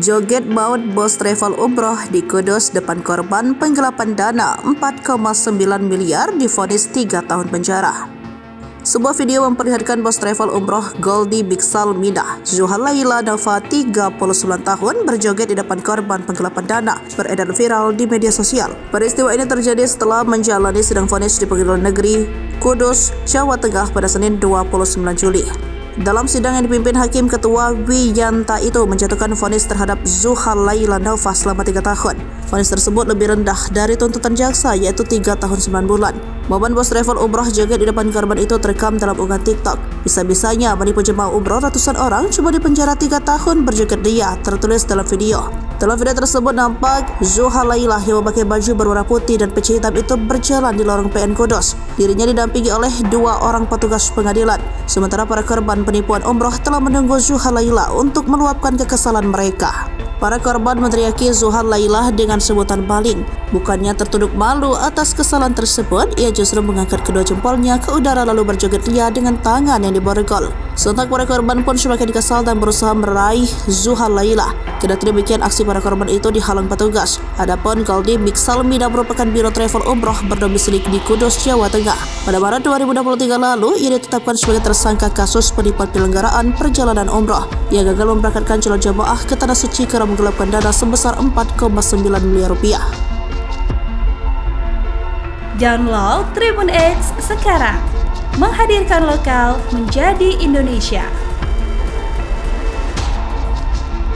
Joget maut bos travel umroh di Kudus depan korban penggelapan dana 4,9 miliar divonis 3 tahun penjara. Sebuah video memperlihatkan bos travel umroh Goldie Biksal Midah, Zuhalaila Nova 39 tahun berjoget di depan korban penggelapan dana beredar viral di media sosial. Peristiwa ini terjadi setelah menjalani sidang vonis di Pengadilan Negeri Kudus, Jawa Tengah pada Senin 29 Juli. Dalam sidang yang dipimpin Hakim Ketua Wiyanta itu menjatuhkan vonis terhadap Zuhalaila Nova selama 3 tahun. Vonis tersebut lebih rendah dari tuntutan jaksa yaitu 3 tahun 9 bulan. Momen bos travel umroh joget di depan korban itu terekam dalam unggahan TikTok. Bisa-bisanya menipu jemaah umroh ratusan orang coba dipenjara 3 tahun berjoget dia, tertulis dalam video. Dalam video tersebut nampak Zuhalaila yang memakai baju berwarna putih dan peci hitam itu berjalan di lorong PN Kudus. Dirinya didampingi oleh 2 orang petugas pengadilan. Sementara para korban penipuan umroh telah menunggu Zuhalaila untuk meluapkan kekesalan mereka. Para korban meneriaki Zuhalaila dengan sebutan maling. Bukannya tertunduk malu atas kesalahan tersebut, ia justru mengangkat kedua jempolnya ke udara lalu berjoget ria dengan tangan yang diborgol. Sontak para korban pun semakin kesal dan berusaha meraih Zuhalaila. Kendati demikian, aksi para korban itu dihalang petugas. Adapun Goldie Biksal Midah merupakan biro travel umroh berdomisili di Kudus, Jawa Tengah. Pada Maret 2023 lalu, ia ditetapkan sebagai tersangka kasus penipuan penyelenggaraan perjalanan umroh. Ia gagal memberangkatkan calon jemaah ke Tanah Suci karena menggelapkan dana sebesar 4,9 miliar rupiah. Download Tribun X sekarang, menghadirkan lokal menjadi Indonesia.